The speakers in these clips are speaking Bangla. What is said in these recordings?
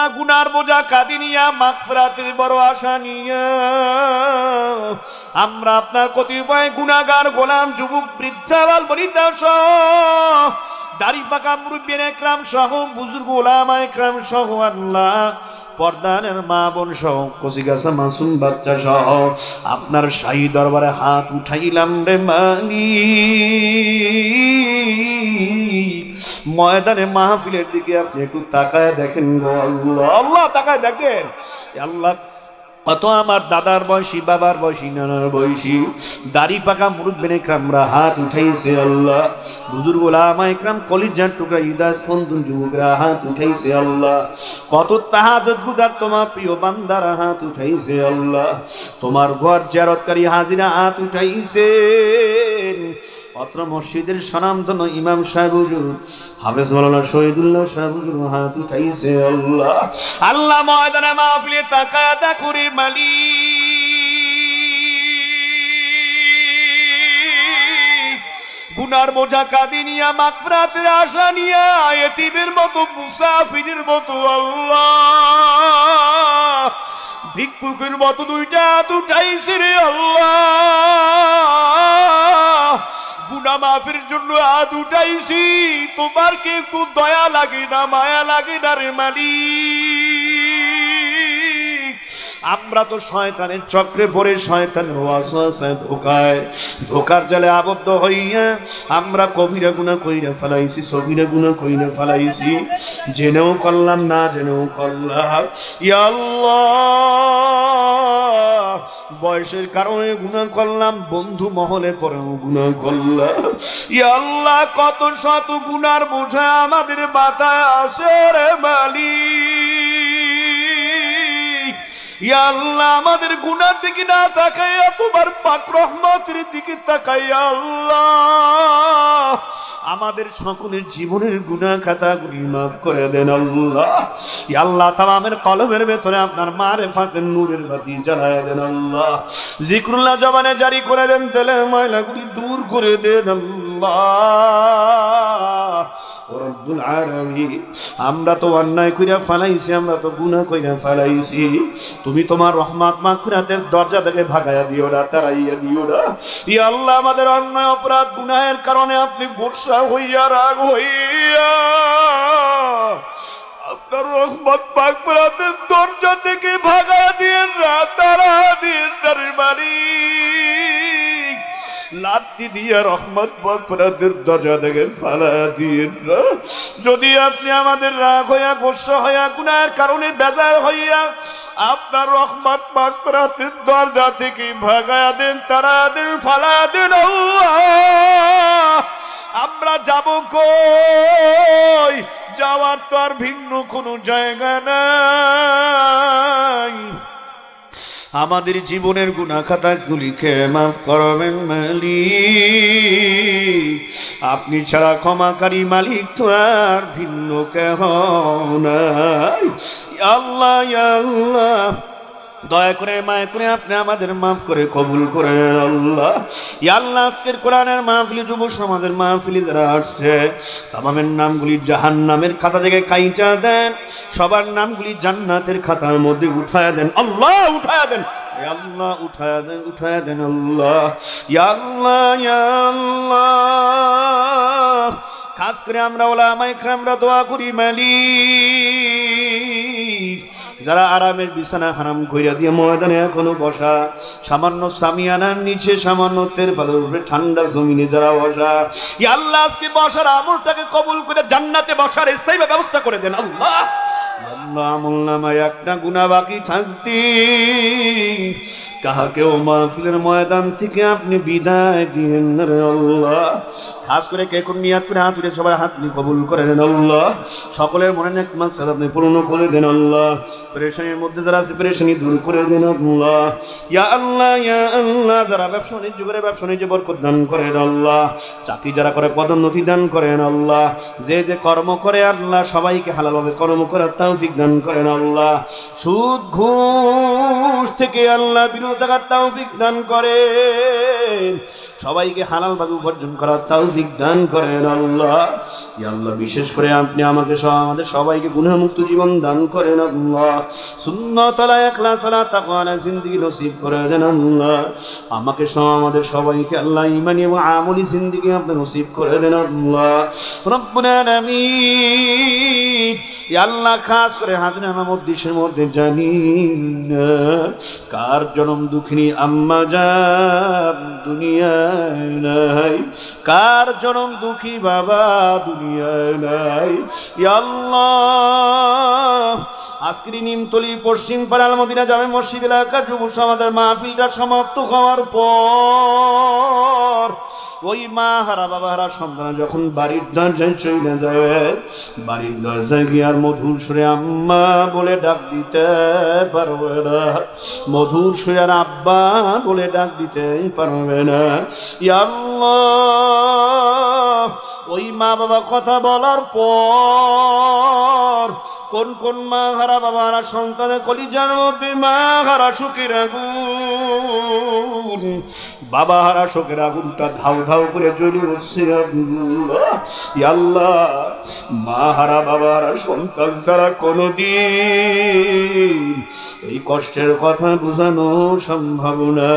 আল্লাহ গুনার বোঝা কাঁধে নিয়া মাগফিরাতের বড় আশা নিয়া আমরা আপনার কতিপয় গুনাহগার গোলাম যুবক বৃদ্ধা বাল বনিতা সহ দাড়ি পাকা মুরব্বিয়ান একরাম সহ বুজুর্গ উলামা একরাম সহ আল্লাহ পর্দানের মা বোন সহ কচিগাছা মাসুম বাচ্চা সহ আপনার শাহী দরবারে হাত উঠাইলাম রে মালিক। ময়দানে মাহফিলের দিকে আপনি একটু তাকায় দেখেন গো আল্লাহ, আল্লাহ তাকায় দেখেন। আল্লাহ কত আমার দাদার বয়সী, বাবার বয়সী, নানার বয়সী দাড়ি পাকা মুরব্বিয়ান একরামরা হাত উঠাইছে আল্লাহ। বুজুর্গ উলামা একরাম কলিজার টুকরা হৃদয় স্পন্দন যুবকরা হাত উঠাইছে আল্লাহ। কত তাহাজ্জুদ গুজার তোমার প্রিয় বান্দারা হাত উঠাইছে আল্লাহ। তোমার ঘর জিয়ারতকারী হাজিরা হাত উঠাইছে। অত্র মসজিদের স্বনামধন্য ইমাম সাহেব হুজুর হাফেজ মাওলানা শহীদুল্লাহ সাহেব হুজুর হাত উঠাইছে আল্লাহ। আল্লাহ ময়দানে মাহফিলে তাকায়া দেখুরি মালিক গুনার বোঝা কাঁধে নিয়া মাগফিরাতের আশা নিয়া এতিমের মতো মুসাফিরের মতো আল্লাহ ভিক্ষুকের মতো দুইটা হাত উঠাইছে রে আল্লাহ। গুনাহ মাফের জন্য হাত উঠাইছি, তোমার কি একটু দয়া লাগে না, মায়া লাগে না রে মালিক? আমরা তো শয়তানের চক্রে পড়ে শয়তানের ওয়াসওয়াসায় ধোকার জালে আবদ্ধ হইয়া আমরা কবিরা গুনাহ কইরা ফেলাইছি, সগীরা গুনাহ কইরা ফেলাইছি, জেনেও করলাম না জেনেও করলাম। ইয়া আল্লাহ বয়সের কারণে গুনাহ করলাম, বন্ধু মহলে পরেও গুনাহ করলাম। ইয়া আল্লাহ কত শত গুনার বোঝা আমাদের মাথায় আসে রে মালিক। ইয়া আল্লাহ আমাদের গুনার দিকে না তাকাইয়া তোমার পাক রহমতের দিকে তাকাইয়া আল্লাহ আমাদের সকলের জীবনের গুনাহ খাতাগুলি মাফ করে দেন আল্লাহ। ইয়া আল্লাহ তামামের কলবের ভেতরে আপনার মারিফাতের নূরের বাতি জ্বালায় দেন আল্লাহ। জিকরুল্লাহ জবানে জারি করে দেন, দিলে ময়লাগুলি দূর করে দেন আল্লাহ। রব্বুল আলামিন আমরা তো অন্যায় কইরা ফেলাইছি, আমরা তো গুনাহ কইরা ফেলাইছি, তুমি তোমার রহমত মাগফিরাতের দরজা থেকে ভাগায়া দিও না, তাড়াইয়া দিও না। ইয়া আল্লাহ আমাদের অন্যায় অপরাধ গুনাহের কারণে আপনি গোসা হইয়া রাগ হইয়া আপনার রহমত মাগফিরাতের দরজা থেকে ভাগায়া দিয়েন না, তাড়া দিয়েন না রে মালিক। লাঠি দিয়া রহমত মাগফিরাতের দরজা থেকে ফালা দিয়েন না। যদি আপনি আমাদের রাগ হইয়া গোসা হইয়া গুনাহের কারণে বেজার হইয়া আপনার রহমত মাগফিরাতের দরজা থেকে ভাগায়া দেন, তাড়া দেন, ফালা দেন আল্লাহ, আমরা যাব কই? যাওয়ার তো আর ভিন্ন কোনো জায়গা নাই। আমাদের জীবনের গুনাহ খাতাগুলিকে মাফ করবেন মালিক। আপনি ছাড়া ক্ষমাকারী মালিক তো আর ভিন্ন কেহ নাই। আল্লাহ ইয়া আল্লাহ দয়া করে মায়া করে আপনি আমাদের মাফ করে কবুল করেন আল্লাহ। ইয়া আল্লাহ আজকের কোরআনের মাহফিলে যুব সমাজের মাহফিলে যারা আসছে তামামের নামগুলি জাহান্নামের খাতা থেকে কাইটা দেন, সবার নামগুলি জান্নাতের খাতার মধ্যে উঠায়া দেন আল্লাহ, উঠায়া দেন আল্লাহ, উঠায়া দেন, উঠায়া দেন আল্লাহ। ইয়া আল্লাহ ইয়া আল্লাহ খাস করে আমরা উলামা ইকরামরা দোয়া করি মালিক যারা আরামের বিছানা হারাম কইরা দিয়ে ময়দানে এখনো বসা, সামান্য সামিয়ানার নিচে সামান্য তেরপালের উপরে ঠান্ডা জমিনে যারা বসা, ইয়া আল্লাহ আজকে বসার আমলটাকে কবুল করে জান্নাতে বসার স্থায়ী ব্যবস্থা করে দেন আল্লাহ। আল্লাহ আমল নামায় একটা গুনাহ বাকি থাকতে কাহাকেও মাহফিলের ময়দান থেকে আপনি বিদায় দিয়েন না রে আল্লাহ। খাস করে কে কোন নিয়াত করে হাত উঠে সবার হাত নিয়ে কবুল করে দেন আল্লাহ। সকলের মনে নেক মাকসাদ আপনি পূর্ণ করে দেন আল্লাহ। পেরেশানির মধ্যে যারা আছে পেরেশানি দূর করে দেন আল্লাহ। ইয়া আল্লাহ ইয়া আল্লাহ যারা ব্যবসা বাণিজ্য করে ব্যবসা বাণিজ্যে বরকত দান করেন আল্লাহ। চাকরি যারা করে পদোন্নতি দান করেন আল্লাহ। যে যে কর্ম করে আল্লাহ সবাইকে হালালভাবে কর্ম করার তাও তৌফিক দান করেন আল্লাহ। সুদ ঘুষ থেকে আল্লাহ বিরত থাকার তৌফিক দান করেন। সবাইকে হালাল ভাবে উপার্জন করার তৌফিক দান করেন আল্লাহ। ইয়া আল্লাহ, বিশেষ করে আপনি আমাকে সহ আমাদের সবাইকে গুনাহমুক্ত জীবন দান করেন আল্লাহ। সুন্নাত আলা ইখলাস আলা তাকওয়া আলা জিন্দেগি নসিব করে দেন আল্লাহ। আমাকে সহ আমাদের সবাইকে আল্লাহ ঈমানি এবং আমলি জিন্দেগি আপনি নসিব করে দেন আল্লাহ। রব্বুল আলামিন, ইয়া আল্লাহ, খাস করে হাজরে আমার মধ্যে জানি না কার জনম দুঃখিনী আম্মা জান দুনিয়ায় নাই, কার জনম দুঃখী বাবা দুনিয়ায় নাই। ইয়া আল্লাহ, আজকের নিমতলী পশ্চিম পাড়াল মদিনা জামে মসজিদ এলাকার যুব সমাজের মাহফিলটা সমাপ্ত হওয়ার পর ওই মা হারা বাবা হারা সন্তান যখন বাড়ির দরজায় চলে যাবে, বাড়ির দরজায় গিয়ে আর মধুর সুরে আম্মা বলে ডাক দিতে পারবে না, মধুর সুরে আর আব্বা বলে ডাক দিতে পারবে না। ইয়া আল্লাহ, ওই মা বাবা কথা বলার পর কোন কোন মা হারা বাবা হারা সন্তানের কলিজার মধ্যে মা হারা সুখের আগুন, বাবা হারা শোকের আগুনটা ধাউ ধাউ করে জ্বলে উঠছে। ইয়া আল্লাহ, মা হারা বাবা হারা সন্তান ছাড়া কোনদিন এই কষ্টের কথা বোঝানো সম্ভব না।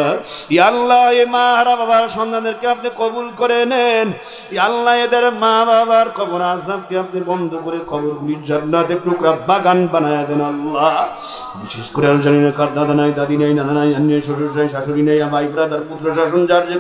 ইয়া আল্লাহ, এই মা হারা বাবার সন্তানদেরকে আপনি কবুল করে নেন। ইয়া আল্লাহ, এদের মা বাবার কবর আযাবকে আপনি বন্ধ করে কবরগুলির জান্নাতের টুকরা বাগান বানায় দেন আল্লাহ। বিশেষ করে আমি জানি না কার দাদা নাই, দাদি নাই, নানা নাই, শ্বশুর নাই, শাশুড়ি নাই, ভাই ব্রাদার পুত্র শাসন যার যে